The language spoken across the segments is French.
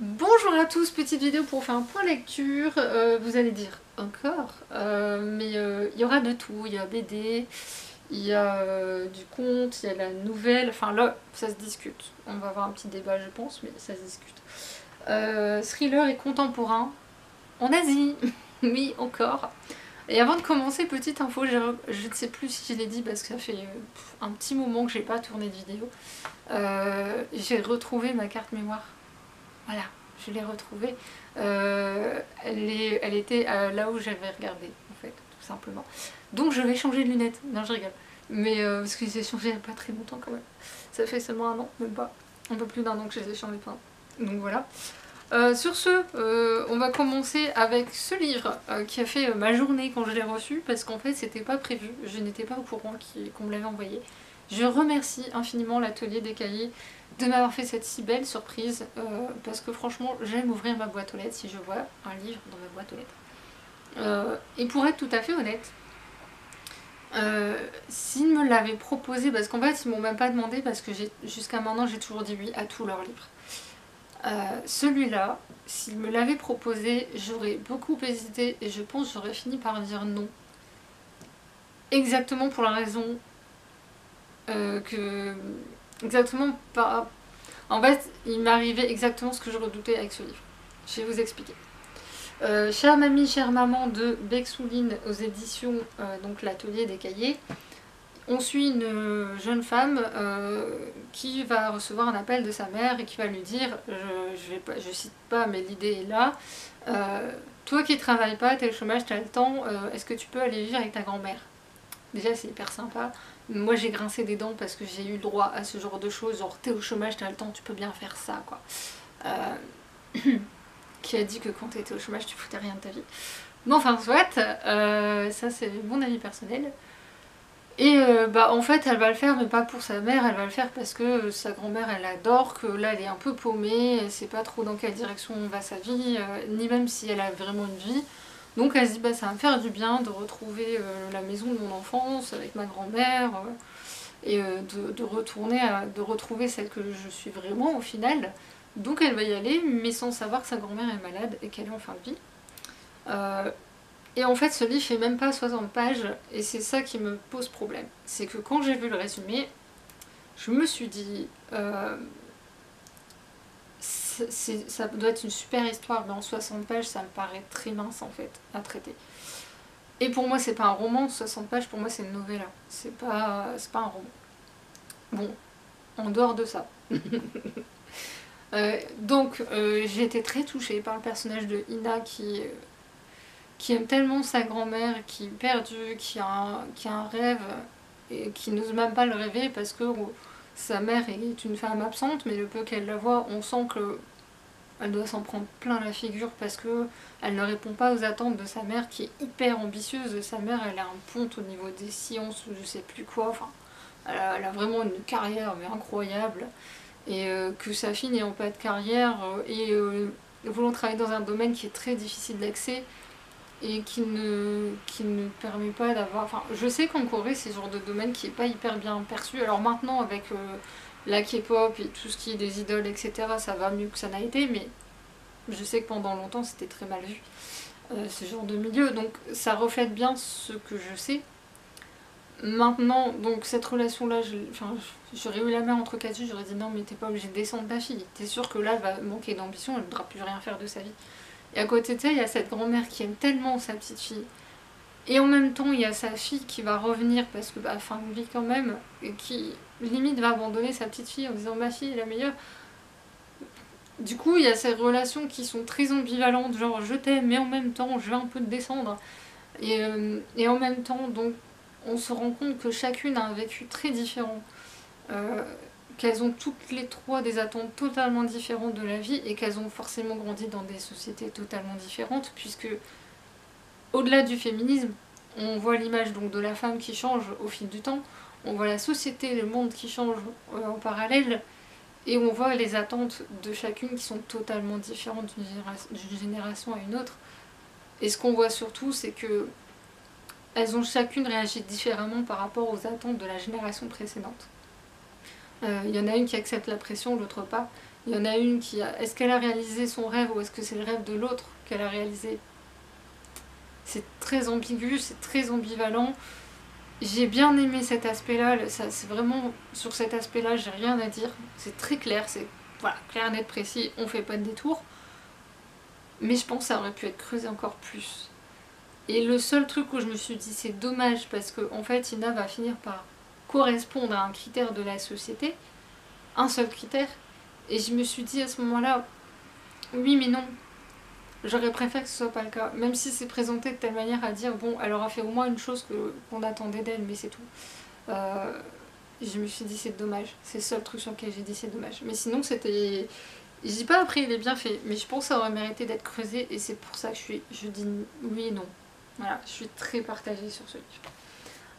Bonjour à tous, petite vidéo pour faire un point lecture. Vous allez dire encore, mais il y aura de tout. Il y a BD, il y a du conte, il y a la nouvelle. Enfin là, ça se discute. On va avoir un petit débat, je pense, mais ça se discute. Thriller et contemporain en Asie. Oui, encore. Et avant de commencer, petite info, je ne sais plus si je l'ai dit parce que ça fait un petit moment que j'ai pas tourné de vidéo. J'ai retrouvé ma carte mémoire. Voilà, je l'ai retrouvée. Elle était là où j'avais regardé, en fait, tout simplement. Donc je vais changer de lunettes. Non, je rigole. Mais parce que je les ai changées il n'y a pas très longtemps quand même. Ça fait seulement un an, même pas. Un peu plus d'un an que je les ai changées. Donc voilà. Sur ce, on va commencer avec ce livre qui a fait ma journée quand je l'ai reçu, parce qu'en fait c'était pas prévu, je n'étais pas au courant qu'on me l'avait envoyé. Je remercie infiniment l'atelier des cahiers de m'avoir fait cette si belle surprise, parce que franchement j'aime ouvrir ma boîte aux lettres si je vois un livre dans ma boîte aux lettres. Et pour être tout à fait honnête, s'ils me l'avaient proposé, parce qu'en fait ils m'ont même pas demandé, parce que jusqu'à maintenant j'ai toujours dit oui à tous leurs livres. Celui-là, s'il me l'avait proposé, j'aurais beaucoup hésité et je pense que j'aurais fini par dire non. Exactement pour la raison que... Exactement par... En fait, il m'arrivait exactement ce que je redoutais avec ce livre. Je vais vous expliquer. Chère mamie, chère maman de Bexouline aux éditions donc l'atelier des cahiers. On suit une jeune femme qui va recevoir un appel de sa mère et qui va lui dire, je cite pas mais l'idée est là, toi qui travailles pas, t'es au chômage, t'as le temps, est-ce que tu peux aller vivre avec ta grand-mère? Déjà c'est hyper sympa. Moi j'ai grincé des dents parce que j'ai eu le droit à ce genre de choses, genre t'es au chômage, t'as le temps, tu peux bien faire ça quoi. Qui a dit que quand t'étais au chômage tu foutais rien de ta vie. Bon enfin soit, ça c'est mon avis personnel. Et en fait elle va le faire mais pas pour sa mère, elle va le faire parce que sa grand-mère elle adore, que là elle est un peu paumée, elle sait pas trop dans quelle direction va sa vie, ni même si elle a vraiment une vie. Donc elle se dit bah ça va me faire du bien de retrouver la maison de mon enfance avec ma grand-mère et de retrouver celle que je suis vraiment au final. Donc elle va y aller mais sans savoir que sa grand-mère est malade et qu'elle est en fin de vie. Et en fait, ce livre fait même pas 60 pages, et c'est ça qui me pose problème. C'est que quand j'ai vu le résumé, je me suis dit, ça doit être une super histoire, mais en 60 pages, ça me paraît très mince en fait à traiter. Et pour moi, c'est pas un roman, 60 pages, pour moi, c'est une novella. C'est pas un roman. Bon, en dehors de ça. J'ai été très touchée par le personnage de Ina qui aime tellement sa grand-mère, qui est perdue, qui a un rêve et qui n'ose même pas le rêver parce que sa mère est une femme absente, mais le peu qu'elle la voit, on sent qu'elle doit s'en prendre plein la figure parce que elle ne répond pas aux attentes de sa mère qui est hyper ambitieuse. Sa mère, elle a un ponte au niveau des sciences ou je sais plus quoi, enfin, elle a vraiment une carrière mais incroyable. Et que sa fille n'ayant pas de carrière et voulant travailler dans un domaine qui est très difficile d'accès, et qui ne permet pas d'avoir... Enfin, je sais qu'en Corée, c'est ce genre de domaine qui est pas hyper bien perçu. Alors maintenant, avec la K-pop et tout ce qui est des idoles, etc., ça va mieux que ça n'a été, mais je sais que pendant longtemps, c'était très mal vu, ce genre de milieu. Donc ça reflète bien ce que je sais. Maintenant, donc cette relation-là, j'aurais eu la main entre quatre yeux, j'aurais dit non, mais t'es pas obligé de descendre ta fille. T'es sûr que là, elle va manquer d'ambition, elle ne voudra plus rien faire de sa vie. Et à côté de ça, il y a cette grand-mère qui aime tellement sa petite fille. Et en même temps, il y a sa fille qui va revenir parce que, bah, fin de vie quand même, et qui limite va abandonner sa petite fille en disant ma fille est la meilleure. Du coup, il y a ces relations qui sont très ambivalentes, genre je t'aime, mais en même temps, je vais un peu te descendre. Et en même temps, donc, on se rend compte que chacune a un vécu très différent. Euh, qu'elles ont toutes les trois des attentes totalement différentes de la vie et qu'elles ont forcément grandi dans des sociétés totalement différentes, puisque au-delà du féminisme, on voit l'image donc de la femme qui change au fil du temps, on voit la société, le monde qui change en parallèle, et on voit les attentes de chacune qui sont totalement différentes d'une génération à une autre. Et ce qu'on voit surtout, c'est que elles ont chacune réagi différemment par rapport aux attentes de la génération précédente. Il y en a une qui accepte la pression, l'autre pas. Il y en a une qui a... Est-ce qu'elle a réalisé son rêve ou est-ce que c'est le rêve de l'autre qu'elle a réalisé? C'est très ambigu, c'est très ambivalent. J'ai bien aimé cet aspect-là, c'est vraiment sur cet aspect-là, j'ai rien à dire. C'est très clair, c'est voilà, clair, net, précis, on fait pas de détour. Mais je pense que ça aurait pu être creusé encore plus. Et le seul truc où je me suis dit c'est dommage parce que en fait Ina va finir par correspondre à un critère de la société, un seul critère. Et je me suis dit à ce moment-là, oui mais non, j'aurais préféré que ce soit pas le cas. Même si c'est présenté de telle manière à dire bon elle aura fait au moins une chose qu'on attendait d'elle mais c'est tout. Je me suis dit c'est dommage, c'est le seul truc sur lequel j'ai dit c'est dommage. Mais sinon c'était... Je dis pas après il est bien fait, mais je pense que ça aurait mérité d'être creusé et c'est pour ça que je dis oui et non. Voilà, je suis très partagée sur ce livre.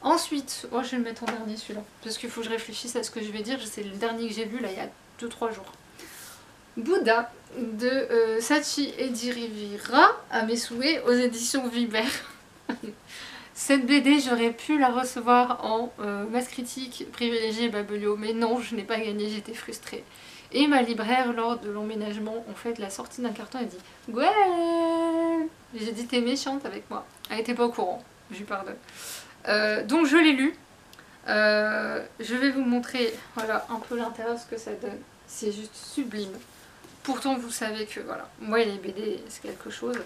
Ensuite, oh, je vais le mettre en dernier celui-là, parce qu'il faut que je réfléchisse à ce que je vais dire, c'est le dernier que j'ai lu là il y a 2-3 jours. Bouddha de Sachi Edirivirra à mes souhaits aux éditions Vibert. Cette BD, j'aurais pu la recevoir en masse critique privilégiée Babelio, mais non, je n'ai pas gagné, j'étais frustrée. Et ma libraire, lors de l'emménagement, en fait, la sortie d'un carton, elle dit « Gwen !» J'ai dit « T'es méchante avec moi ». Elle n'était pas au courant, je lui pardonne. Donc je l'ai lu. Je vais vous montrer voilà, un peu l'intérieur, ce que ça donne. C'est juste sublime. Pourtant, vous savez que, voilà, moi, les BD, c'est quelque chose.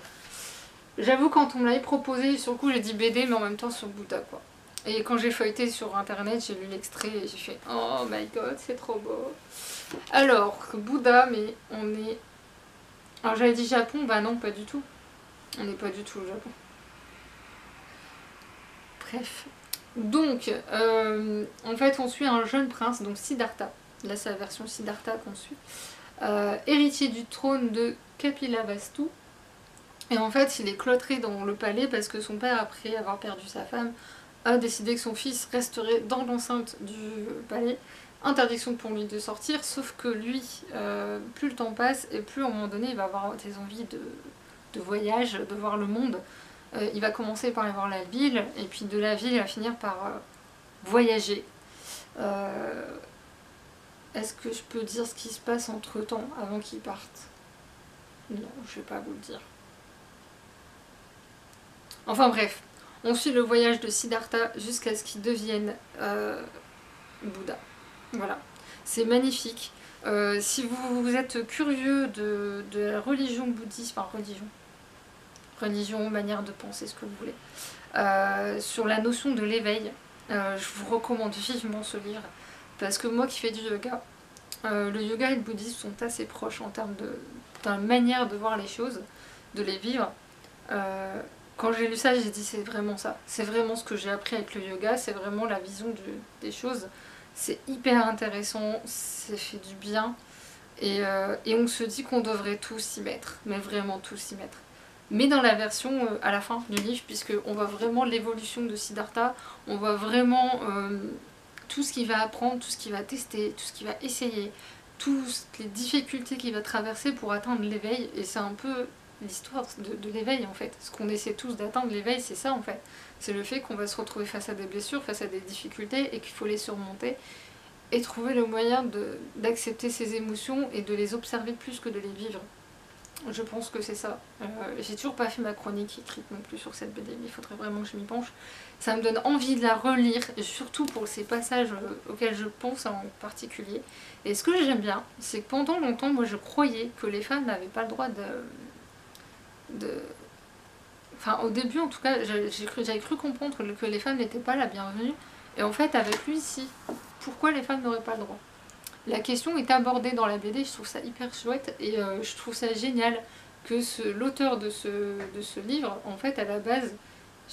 J'avoue, quand on me l'avait proposé, sur le coup, j'ai dit BD, mais en même temps sur Bouddha, quoi. Et quand j'ai feuilleté sur internet, j'ai lu l'extrait et j'ai fait « Oh my god, c'est trop beau !» Alors, Bouddha, mais on est... Alors j'avais dit Japon, bah non, pas du tout. On n'est pas du tout au Japon. Bref. Donc, en fait, on suit un jeune prince, donc Siddhartha. Là, c'est la version Siddhartha qu'on suit. Héritier du trône de Kapilavastu. Et en fait, il est cloîtré dans le palais parce que son père, après avoir perdu sa femme, a décidé que son fils resterait dans l'enceinte du palais. Interdiction pour lui de sortir, sauf que lui, plus le temps passe et plus à un moment donné il va avoir des envies de voyage, de voir le monde. Il va commencer par aller voir la ville et puis de la ville il va finir par voyager. Est-ce que je peux dire ce qui se passe entre temps avant qu'il parte? Non, je vais pas vous le dire. Enfin bref, on suit le voyage de Siddhartha jusqu'à ce qu'il devienne Bouddha. Voilà, c'est magnifique. Si vous êtes curieux de la religion bouddhiste, enfin religion, manière de penser, ce que vous voulez, sur la notion de l'éveil, je vous recommande vivement ce livre. Parce que moi qui fais du yoga, le yoga et le bouddhisme sont assez proches en termes de manière de voir les choses, de les vivre. Quand j'ai lu ça, j'ai dit c'est vraiment ça. C'est vraiment ce que j'ai appris avec le yoga, c'est vraiment la vision des choses. C'est hyper intéressant, ça fait du bien. Et on se dit qu'on devrait tous s'y mettre, mais vraiment tous s'y mettre. Mais dans la version à la fin du livre, puisqu'on voit vraiment l'évolution de Siddhartha, on voit vraiment tout ce qu'il va apprendre, tout ce qu'il va tester, tout ce qu'il va essayer, toutes les difficultés qu'il va traverser pour atteindre l'éveil. Et c'est un peu l'histoire de l'éveil en fait. Ce qu'on essaie tous d'atteindre, l'éveil, c'est ça en fait. C'est le fait qu'on va se retrouver face à des blessures, face à des difficultés et qu'il faut les surmonter et trouver le moyen d'accepter ses émotions et de les observer plus que de les vivre. Je pense que c'est ça. J'ai toujours pas fait ma chronique écrite non plus sur cette BD, mais il faudrait vraiment que je m'y penche. Ça me donne envie de la relire, surtout pour ces passages auxquels je pense en particulier. Et ce que j'aime bien, c'est que pendant longtemps, moi je croyais que les femmes n'avaient pas le droit Enfin, au début, en tout cas, j'avais cru comprendre que les femmes n'étaient pas la bienvenue. Et en fait, avec lui, si. Pourquoi les femmes n'auraient pas le droit? La question est abordée dans la BD, je trouve ça hyper chouette. Et je trouve ça génial que l'auteur de ce livre, en fait, à la base,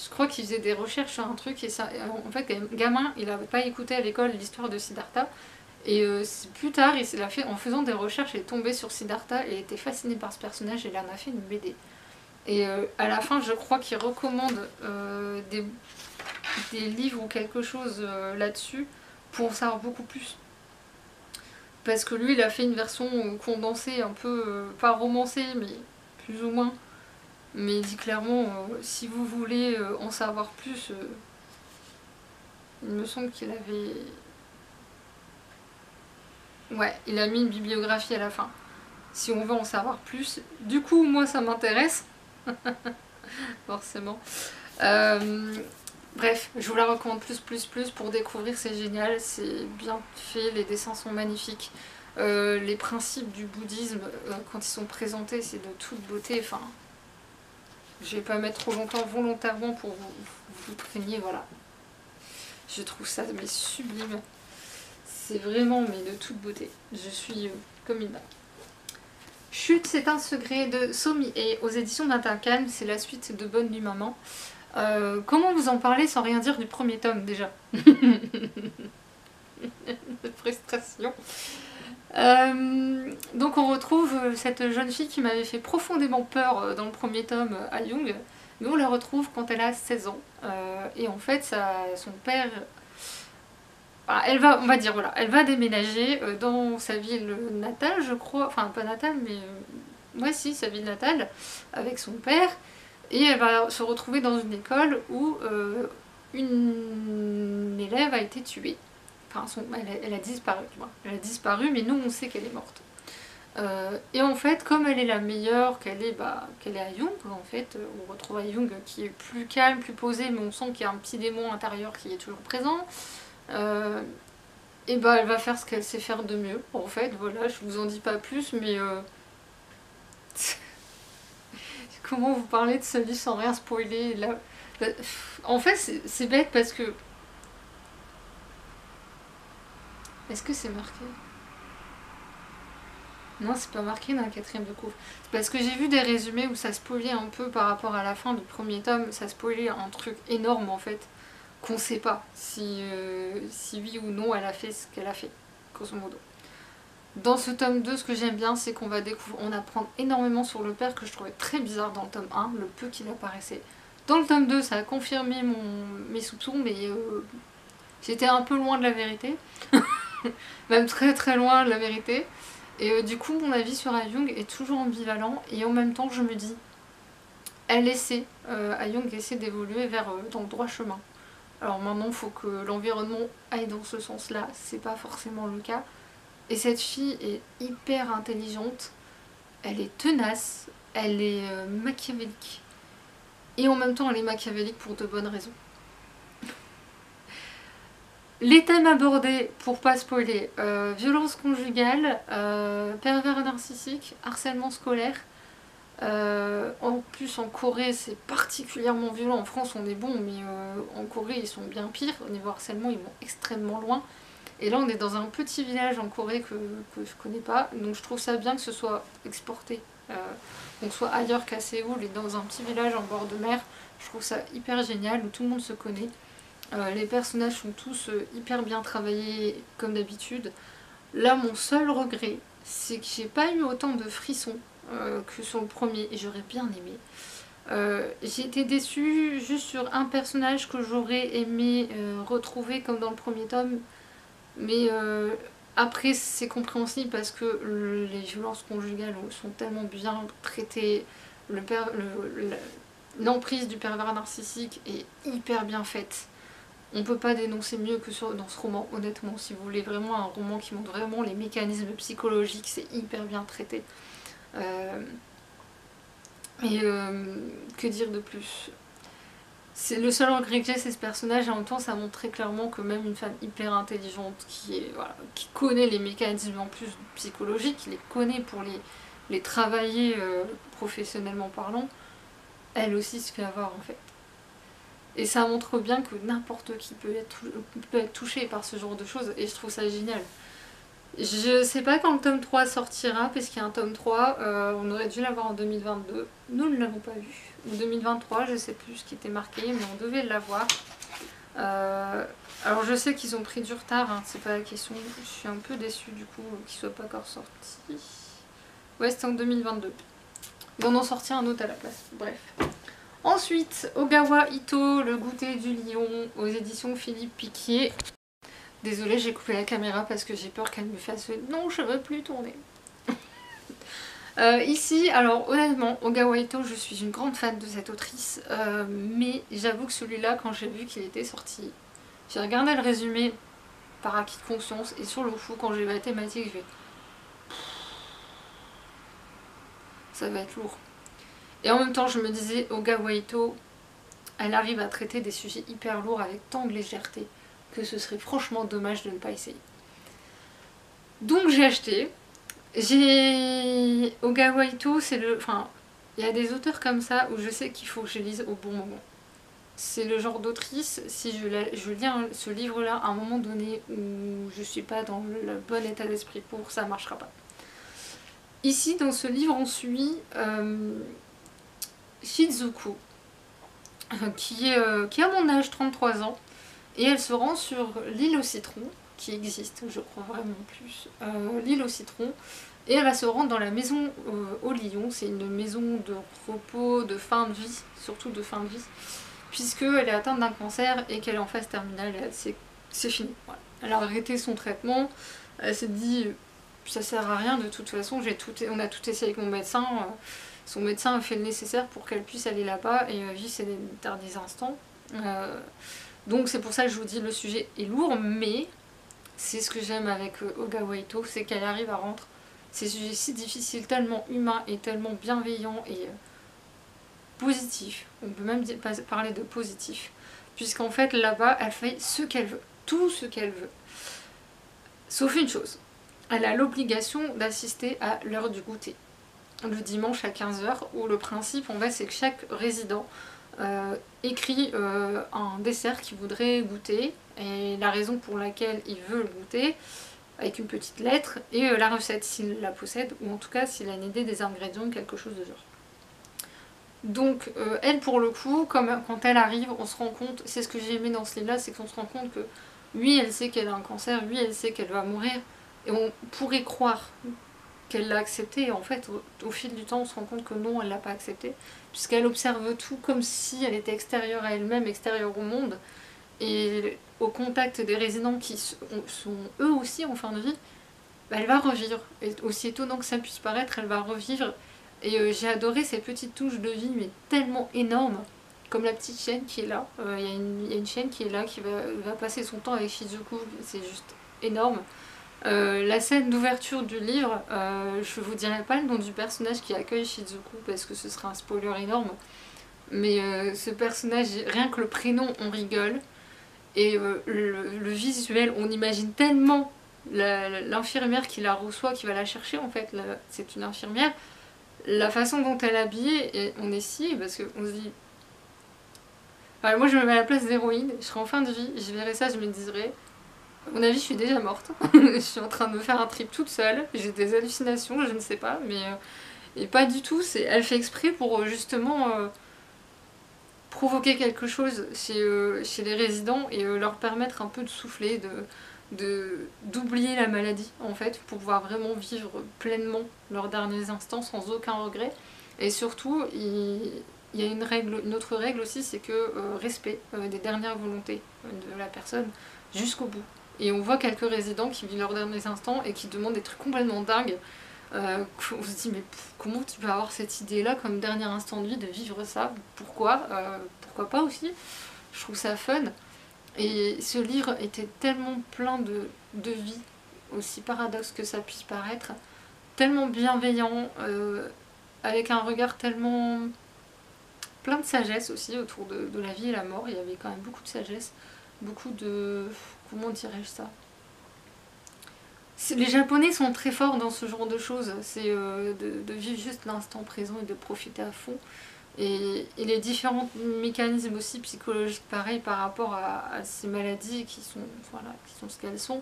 je crois qu'il faisait des recherches sur un truc. Et ça, en fait, gamin, il n'avait pas écouté à l'école l'histoire de Siddhartha. Et plus tard, il l'a fait en faisant des recherches, il est tombé sur Siddhartha et était fasciné par ce personnage et il en a fait une BD. Et à la fin, je crois qu'il recommande des livres ou quelque chose là-dessus pour en savoir beaucoup plus. Parce que lui, il a fait une version condensée, un peu, pas romancée, mais plus ou moins. Mais il dit clairement, si vous voulez en savoir plus, il me semble qu'il avait... Ouais, il a mis une bibliographie à la fin. Si on veut en savoir plus. Du coup, moi, ça m'intéresse. Forcément. Euh, Bref, je vous la recommande plus pour découvrir, c'est génial, c'est bien fait, les dessins sont magnifiques. Les principes du bouddhisme, quand ils sont présentés, c'est de toute beauté. Enfin, je vais pas mettre trop longtemps volontairement pour vous traîner, voilà. Je trouve ça mais sublime. C'est vraiment mais de toute beauté. Je suis comme une balle. Chute, c'est un secret de Somi et aux éditions d'Intercalme, c'est la suite de Bonne Nuit Maman. Comment vous en parler sans rien dire du premier tome déjà? Frustration. Donc on retrouve cette jeune fille qui m'avait fait profondément peur dans le premier tome à Young, mais on la retrouve quand elle a 16 ans. Et en fait, son père... Voilà, on va dire, voilà, elle va déménager dans sa ville natale, je crois, enfin pas natale, mais ouais si, sa ville natale, avec son père, et elle va se retrouver dans une école où une élève a été tuée. Enfin, elle a disparu, tu vois. Elle a disparu, mais nous on sait qu'elle est morte. Et en fait, comme elle est la meilleure, qu'elle est à Young, en fait, on retrouve à Young qui est plus calme, plus posé, mais on sent qu'il y a un petit démon intérieur qui est toujours présent. Et bah elle va faire ce qu'elle sait faire de mieux, en fait, voilà, je vous en dis pas plus, mais comment vous parler de ce livre sans rien spoiler là... En fait, c'est bête parce que... Est-ce que c'est marqué? Non, c'est pas marqué dans la quatrième de couvre. C'est parce que j'ai vu des résumés où ça spoilait un peu par rapport à la fin du premier tome, ça spoilait un truc énorme en fait, qu'on sait pas si oui ou non elle a fait ce qu'elle a fait, grosso modo. Dans ce tome 2, ce que j'aime bien, c'est qu'on va on apprend énormément sur le père que je trouvais très bizarre dans le tome 1, le peu qu'il apparaissait. Dans le tome 2, ça a confirmé mes soupçons, mais j'étais un peu loin de la vérité. Même très très loin de la vérité. Et du coup, mon avis sur Ayung est toujours ambivalent. Et en même temps, je me dis, Ayung essaie d'évoluer dans le droit chemin. Alors maintenant, il faut que l'environnement aille dans ce sens-là. C'est pas forcément le cas. Et cette fille est hyper intelligente, elle est tenace, elle est machiavélique. Et en même temps, elle est machiavélique pour de bonnes raisons. Les thèmes abordés, pour pas spoiler, violence conjugale, pervers narcissique, harcèlement scolaire. En plus en Corée c'est particulièrement violent, en France on est bon mais en Corée ils sont bien pires, au niveau harcèlement ils vont extrêmement loin. Et là on est dans un petit village en Corée que je connais pas, donc je trouve ça bien que ce soit exporté, qu'on soit ailleurs qu'à Séoul et dans un petit village en bord de mer. Je trouve ça hyper génial où tout le monde se connaît. Les personnages sont tous hyper bien travaillés comme d'habitude. Là mon seul regret c'est que j'ai pas eu autant de frissons que sur le premier et j'aurais bien aimé. J'ai été déçue juste sur un personnage que j'aurais aimé retrouver comme dans le premier tome, mais après c'est compréhensible parce que les violences conjugales sont tellement bien traitées, l'emprise du pervers narcissique est hyper bien faite. On peut pas dénoncer mieux que dans ce roman, honnêtement. Si vous voulez vraiment un roman qui montre vraiment les mécanismes psychologiques, c'est hyper bien traité. Que dire de plus? C'est le seul regret que j'ai, c'est ce personnage, et en même temps ça montre très clairement que même une femme hyper intelligente qui connaît les mécanismes en plus psychologiques, qui les connaît pour les travailler professionnellement parlant, elle aussi se fait avoir en fait. Et ça montre bien que n'importe qui peut être touché par ce genre de choses, et je trouve ça génial. Je sais pas quand le tome 3 sortira, parce qu'il y a un tome 3, on aurait dû l'avoir en 2022. Nous ne l'avons pas vu. Ou 2023, je sais plus ce qui était marqué, mais on devait l'avoir. Alors je sais qu'ils ont pris du retard, hein, c'est pas la question. Je suis un peu déçue du coup qu'il soit pas encore sorti. Ouais, c'était en 2022. Mais on en sortit un autre à la place. Bref. Ensuite, Ogawa Ito, Le goûter du lion, aux éditions Philippe Piquier. Désolée, j'ai coupé la caméra parce que j'ai peur qu'elle me fasse « Non, je veux plus tourner ». Ici, alors honnêtement, Ogawa Ito, je suis une grande fan de cette autrice, mais j'avoue que celui-là, quand j'ai vu qu'il était sorti, j'ai regardé le résumé par acquis de conscience. Et sur le coup, quand j'ai vu la thématique, je vais... ça va être lourd. Et en même temps, je me disais, Oga Waito, elle arrive à traiter des sujets hyper lourds avec tant de légèreté que ce serait franchement dommage de ne pas essayer. Donc j'ai acheté. Oga Waito, c'est le... Enfin, il y a des auteurs comme ça où je sais qu'il faut que je lise au bon moment. C'est le genre d'autrice, si je lis ce livre-là à un moment donné où je suis pas dans le bon état d'esprit pour, ça marchera pas. Ici, dans ce livre, on suit Shizuku, qui a mon âge, 33 ans, et elle se rend sur l'île au citron, qui existe, je crois vraiment plus, l'île au citron, et elle va se rendre dans la maison au Lion. C'est une maison de repos, de fin de vie, surtout de fin de vie, puisqu'elle est atteinte d'un cancer et qu'elle est en phase terminale, c'est fini. Voilà. Elle a arrêté son traitement, elle s'est dit ça sert à rien de toute façon, on a tout essayé avec mon médecin, son médecin a fait le nécessaire pour qu'elle puisse aller là-bas et vivre ses derniers instants. Donc c'est pour ça que je vous dis le sujet est lourd, mais c'est ce que j'aime avec Oga Waito, c'est qu'elle arrive à rendre ces sujets si difficiles, tellement humains et tellement bienveillants et positifs. On peut même parler de positif, puisqu'en fait là-bas elle fait ce qu'elle veut, tout ce qu'elle veut. Sauf une chose, elle a l'obligation d'assister à l'heure du goûter, le dimanche à 15 h, où le principe en fait c'est que chaque résident écrit un dessert qu'il voudrait goûter et la raison pour laquelle il veut le goûter avec une petite lettre et la recette s'il la possède, ou en tout cas s'il a une idée des ingrédients, quelque chose de genre. Donc elle pour le coup, comme quand elle arrive, on se rend compte, c'est ce que j'ai aimé dans ce livre là, c'est qu'on se rend compte que oui elle sait qu'elle a un cancer, oui elle sait qu'elle va mourir, et on pourrait croire qu'elle l'a accepté, et en fait au fil du temps on se rend compte que non, elle l'a pas accepté, puisqu'elle observe tout comme si elle était extérieure à elle-même, extérieure au monde, et au contact des résidents qui sont eux aussi en fin de vie, bah, elle va revivre, et aussi étonnant que ça puisse paraître, elle va revivre, et j'ai adoré ces petites touches de vie mais tellement énormes, comme la petite chienne qui est là, il y a une chienne qui est là, qui va passer son temps avec Shizuku, c'est juste énorme. La scène d'ouverture du livre, je vous dirai pas le nom du personnage qui accueille Shizuku parce que ce serait un spoiler énorme, mais ce personnage, rien que le prénom on rigole, et le visuel, on imagine tellement l'infirmière qui la reçoit, qui va la chercher en fait, c'est une infirmière, la façon dont elle est habillée, et on est scié parce qu'on se dit... Enfin, moi je me mets à la place d'héroïne, je serai en fin de vie, je verrai ça, je me dirais... À mon avis, je suis déjà morte. Je suis en train de me faire un trip toute seule. J'ai des hallucinations, je ne sais pas, mais et pas du tout. Elle fait exprès pour justement provoquer quelque chose chez les résidents et leur permettre un peu de souffler, d'oublier la maladie en fait, pour pouvoir vraiment vivre pleinement leurs derniers instants sans aucun regret. Et surtout, il y a une autre règle aussi, c'est que respect des dernières volontés de la personne jusqu'au bout. Et on voit quelques résidents qui vivent leurs derniers instants et qui demandent des trucs complètement dingues. On se dit mais comment tu peux avoir cette idée là comme dernier instant de vie de vivre ça, pourquoi pas aussi, je trouve ça fun. Et ce livre était tellement plein de vie, aussi paradoxe que ça puisse paraître, tellement bienveillant, avec un regard tellement plein de sagesse aussi autour de la vie et la mort. Il y avait quand même beaucoup de sagesse, beaucoup de... comment dirais-je ça, les Japonais sont très forts dans ce genre de choses, c'est de vivre juste l'instant présent et de profiter à fond. Et les différents mécanismes aussi psychologiques pareils par rapport à ces maladies qui sont, voilà, qui sont ce qu'elles sont.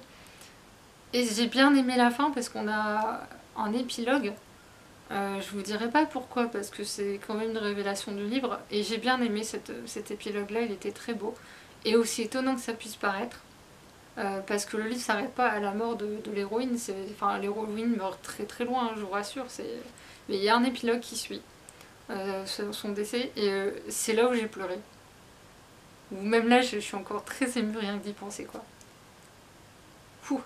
Et j'ai bien aimé la fin parce qu'on a un épilogue. Je vous dirai pas pourquoi parce que c'est quand même une révélation du livre. Et j'ai bien aimé cet épilogue là, il était très beau. Et aussi étonnant que ça puisse paraître. Parce que le livre s'arrête pas à la mort de l'héroïne, enfin l'héroïne meurt très très loin, je vous rassure, mais il y a un épilogue qui suit son décès, et c'est là où j'ai pleuré. Ou même là je suis encore très émue rien que d'y penser quoi. Fou.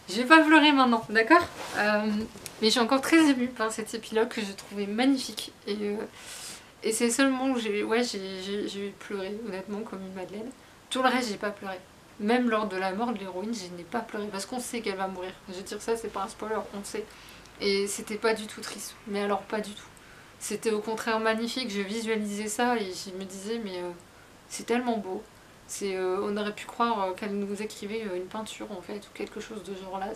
Je vais pas pleurer maintenant, d'accord, mais je suis encore très émue par cet épilogue que j'ai trouvé magnifique, et c'est seulement où j'ai pleuré honnêtement comme une madeleine. Tout le reste j'ai pas pleuré. même lors de la mort de l'héroïne, je n'ai pas pleuré, parce qu'on sait qu'elle va mourir. Je veux dire, ça c'est pas un spoiler, on le sait. Et c'était pas du tout triste, mais alors pas du tout. C'était au contraire magnifique, je visualisais ça et je me disais mais c'est tellement beau. On aurait pu croire qu'elle nous écrivait une peinture en fait, ou quelque chose de genre là.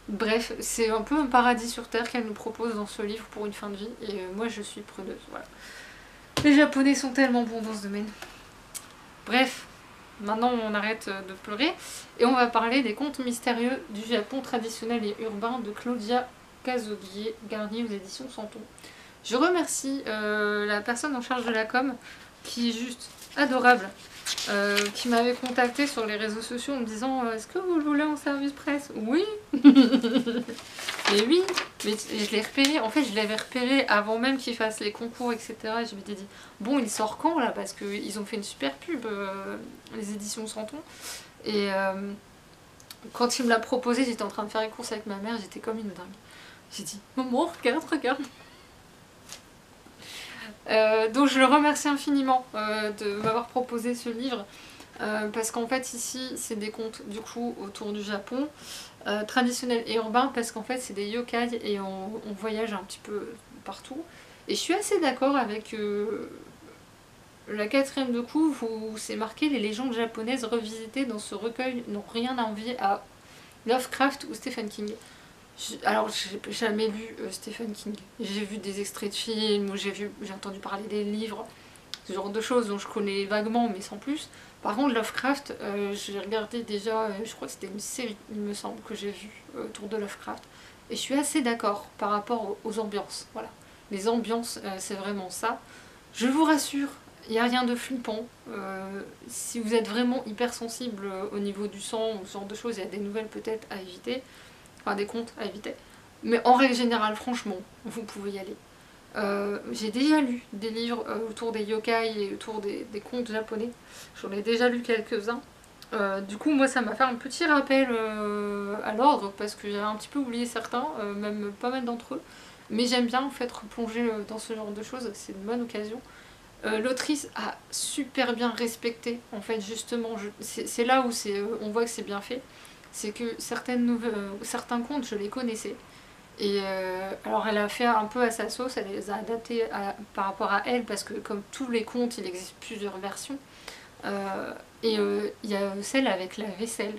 Bref, c'est un peu un paradis sur terre qu'elle nous propose dans ce livre pour une fin de vie, et moi je suis preneuse, voilà. Les Japonais sont tellement bons dans ce domaine. Bref, maintenant on arrête de pleurer, et on va parler des contes mystérieux du Japon traditionnel et urbain de Claudia Cazoguier, Garnier aux éditions Santon. Je remercie la personne en charge de la com, qui est juste adorable, qui m'avait contacté sur les réseaux sociaux en me disant est-ce que vous le voulez en service presse? Oui. Mais oui, mais je l'ai repéré, en fait je l'avais repéré avant même qu'il fasse les concours, etc. Et je m'étais dit bon, il sort quand là, parce qu'ils ont fait une super pub, les éditions Santon. Et quand il me l'a proposé, j'étais en train de faire les courses avec ma mère, j'étais comme une dingue. J'ai dit maman, regarde. Donc je le remercie infiniment de m'avoir proposé ce livre, parce qu'en fait ici c'est des contes du coup autour du Japon, traditionnels et urbains, parce qu'en fait c'est des yokai et on voyage un petit peu partout. Et je suis assez d'accord avec la quatrième de coup où c'est marqué les légendes japonaises revisitées dans ce recueil n'ont rien à envier à Lovecraft ou Stephen King. Alors, j'ai jamais lu Stephen King. J'ai vu des extraits de films, ou j'ai entendu parler des livres, ce genre de choses dont je connais vaguement, mais sans plus. Par contre, Lovecraft, j'ai regardé déjà, je crois que c'était une série, il me semble, que j'ai vue autour de Lovecraft. Et je suis assez d'accord par rapport aux ambiances. Voilà. Les ambiances, c'est vraiment ça. Je vous rassure, il n'y a rien de flippant. Si vous êtes vraiment hypersensible au niveau du sang ou ce genre de choses, il y a des nouvelles peut-être à éviter. Enfin, des contes à éviter. Mais en règle générale, franchement, vous pouvez y aller. J'ai déjà lu des livres autour des yokai et autour des contes japonais. J'en ai déjà lu quelques-uns. Du coup, moi, ça m'a fait un petit rappel à l'ordre, parce que j'avais un petit peu oublié certains, même pas mal d'entre eux. Mais j'aime bien en fait replonger dans ce genre de choses, c'est une bonne occasion. L'autrice a super bien respecté, en fait, justement, c'est là où on voit que c'est bien fait. C'est que certains contes, je les connaissais. Et alors elle a fait un peu à sa sauce, elle les a adaptés par rapport à elle, parce que comme tous les contes, il existe plusieurs versions. Et il y a celle avec la vaisselle,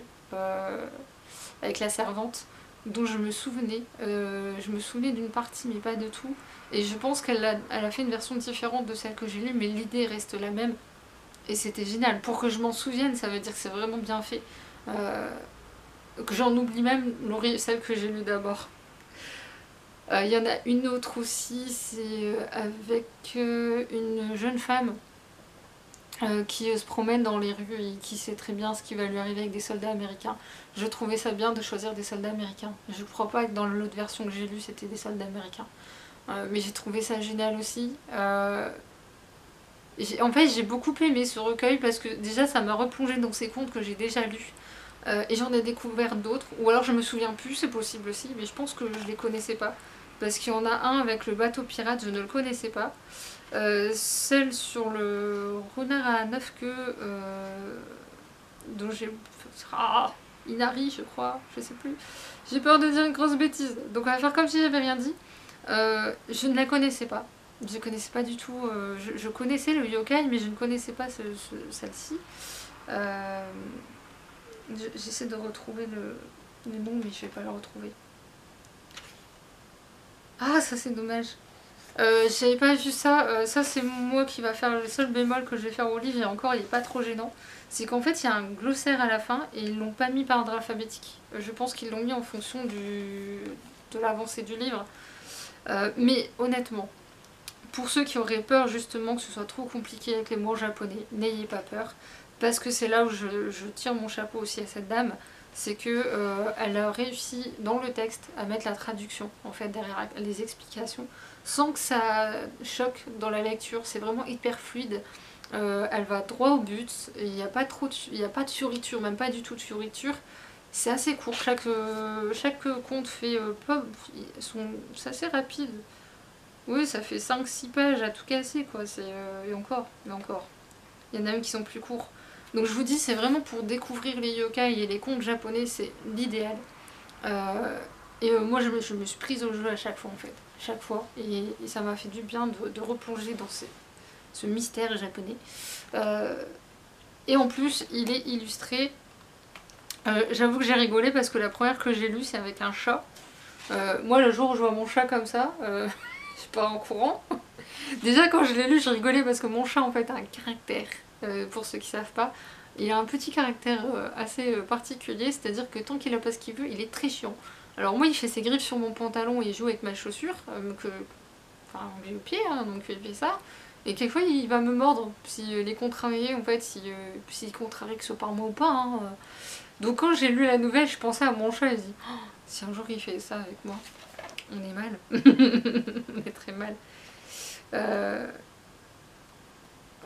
avec la servante, dont je me souvenais. Je me souvenais d'une partie, mais pas de tout. Et je pense elle a fait une version différente de celle que j'ai lue, mais l'idée reste la même. Et c'était génial. Pour que je m'en souvienne, ça veut dire que c'est vraiment bien fait. Que j'en oublie même celle que j'ai lue d'abord. Il y en a une autre aussi, c'est avec une jeune femme qui se promène dans les rues et qui sait très bien ce qui va lui arriver avec des soldats américains. Je trouvais ça bien de choisir des soldats américains. Je crois pas que dans l'autre version que j'ai lue c'était des soldats américains. Mais j'ai trouvé ça génial aussi. En fait j'ai beaucoup aimé ce recueil parce que déjà ça m'a replongé dans ces contes que j'ai déjà lus. Et j'en ai découvert d'autres, ou alors je me souviens plus, c'est possible aussi, mais je pense que je les connaissais pas. Parce qu'il y en a un avec le bateau pirate, je ne le connaissais pas. Celle sur le renard à 9 queues, dont j'ai... Inari, je crois, je sais plus. J'ai peur de dire une grosse bêtise, donc on va faire comme si j'avais rien dit. Je ne la connaissais pas. Je connaissais pas du tout. Je connaissais le yokai, mais je ne connaissais pas celle-ci. J'essaie de retrouver le nom, mais je vais pas le retrouver. Ah, ça c'est dommage. J'avais pas vu ça. Ça c'est moi qui va faire le seul bémol que je vais faire au livre, et encore il est pas trop gênant. C'est qu'en fait il y a un glossaire à la fin et ils l'ont pas mis par ordre alphabétique. Je pense qu'ils l'ont mis en fonction de l'avancée du livre. Mais honnêtement, pour ceux qui auraient peur justement que ce soit trop compliqué avec les mots japonais, n'ayez pas peur. Parce que c'est là où je tire mon chapeau aussi à cette dame. C'est que elle a réussi dans le texte à mettre la traduction en fait derrière les explications sans que ça choque dans la lecture. C'est vraiment hyper fluide. Elle va droit au but. Il n'y a pas de fioriture, même pas du tout de fioriture. C'est assez court. Chaque conte fait c'est assez rapide. Oui, ça fait 5-6 pages à tout casser quoi. Et encore. Il y en a même qui sont plus courts. Donc je vous dis, c'est vraiment pour découvrir les yokai et les contes japonais, c'est l'idéal. Moi je me suis prise au jeu à chaque fois en fait, chaque fois, et ça m'a fait du bien de replonger dans ce mystère japonais. Et en plus, il est illustré. J'avoue que j'ai rigolé parce que la première que j'ai lue, c'est avec un chat. Moi, le jour où je vois mon chat comme ça, je pars en courant. Déjà, quand je l'ai lu, je rigolais parce que mon chat, en fait, a un caractère. Pour ceux qui savent pas, il a un petit caractère assez particulier, c'est-à-dire que tant qu'il a pas ce qu'il veut, il est très chiant. Alors moi, il fait ses griffes sur mon pantalon et il joue avec ma chaussure, enfin, j'ai au pied, hein, donc il fait ça. Et quelquefois, il va me mordre s'il est contrarié, en fait, s'il est contrarié que ce soit par moi ou pas. Hein. Donc quand j'ai lu la nouvelle, je pensais à mon chat et je dis oh, si un jour il fait ça avec moi, on est mal. On est très mal.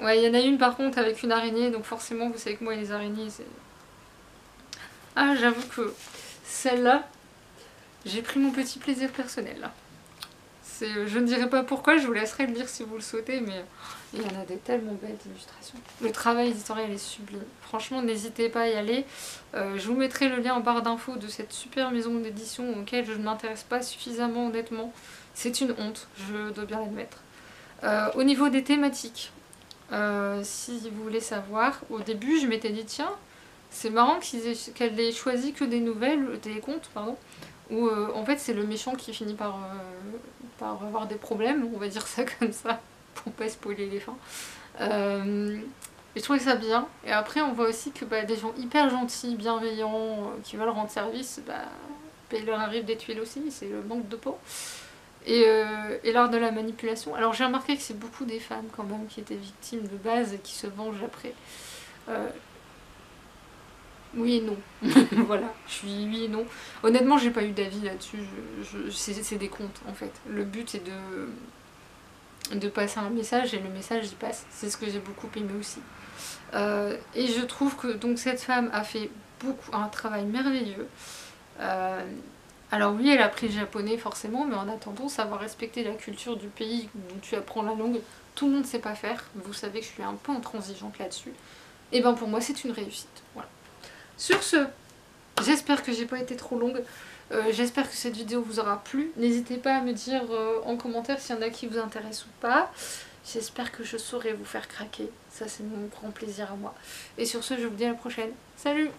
Ouais, il y en a une par contre avec une araignée, donc forcément vous savez que moi les araignées c'est... Ah, j'avoue que celle-là, j'ai pris mon petit plaisir personnel là. Je ne dirai pas pourquoi, je vous laisserai le lire si vous le souhaitez, mais il y en a des tellement belles illustrations. Le travail éditorial est sublime. Franchement, n'hésitez pas à y aller. Je vous mettrai le lien en barre d'infos de cette super maison d'édition auquel je ne m'intéresse pas suffisamment honnêtement. C'est une honte, je dois bien l'admettre. Au niveau des thématiques, si vous voulez savoir, au début je m'étais dit tiens, c'est marrant qu'elle ait choisi que des nouvelles, des contes, pardon, où en fait c'est le méchant qui finit par avoir des problèmes, on va dire ça comme ça, pour pas spoiler les fins. Et je trouvais ça bien. Et après on voit aussi que des gens hyper gentils, bienveillants, qui veulent rendre service, il leur arrive des tuiles aussi, c'est le manque de peau. Et l'art de la manipulation. Alors j'ai remarqué que c'est beaucoup des femmes quand même qui étaient victimes de base et qui se vengent après. Oui et non. Voilà, je suis oui et non. Honnêtement, j'ai pas eu d'avis là-dessus. C'est des contes en fait. Le but c'est de passer un message et le message y passe. C'est ce que j'ai beaucoup aimé aussi. Et je trouve que donc cette femme a fait un travail merveilleux. Alors oui, elle a appris le japonais forcément, mais en attendant, savoir respecter la culture du pays dont tu apprends la langue, tout le monde ne sait pas faire. Vous savez que je suis un peu intransigeante là-dessus. Et ben pour moi, c'est une réussite. Voilà. Sur ce, j'espère que j'ai pas été trop longue. J'espère que cette vidéo vous aura plu. N'hésitez pas à me dire en commentaire s'il y en a qui vous intéressent ou pas. J'espère que je saurai vous faire craquer. Ça, c'est mon grand plaisir à moi. Et sur ce, je vous dis à la prochaine. Salut!